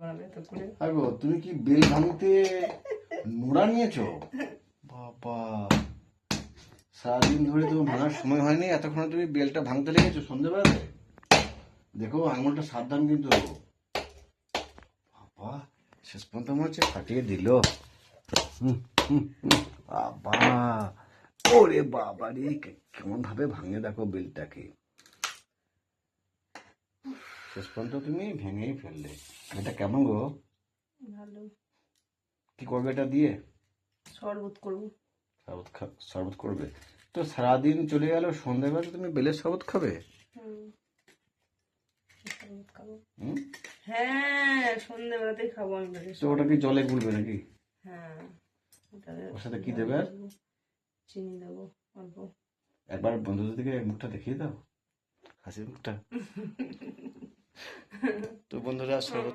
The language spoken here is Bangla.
আগো তুমি কি বেল ভাঙতে নোড়া নিয়েছো? বাবা, সারাদিন ধরে তো ভাঙার সময় হয়নি, এতক্ষণে তুমি বেলটা ভাঙতে লেগেছো সন্ধ্যেবেলাতে? দেখো আঙুলটা সাবধান কিন্তু। বাবা, শেষ পর্যন্ত মনে হচ্ছে ফাটিয়ে দিল। বাবা, ওরে বাবা রে, কেমন ভাবে ভাঙে দেখো বেলটাকে। শেষ পর্যন্ত তুমি ভেঙেই ফেললে। এটা কেমন গো? ভালো। কি করবে এটা দিয়ে? শরবত করবো। শরবত করবে? তো সারাদিন চলে গেল, সন্ধ্যাবেলা তুমি বেলের শরবত খাবে? শরবত খাবো। হ্যাঁ, সন্ধ্যাবেলাতেই খাবো আমি বেলের তো ওটা কি জলে গুলবে নাকি? হ্যাঁ। ওর সাথে কি দেবে? চিনি দেবো অল্প। একবার বন্ধুদের দিকে মুখটা দেখিয়ে দাও, হাসির মুখটা। তো বন্ধুরা, শরবত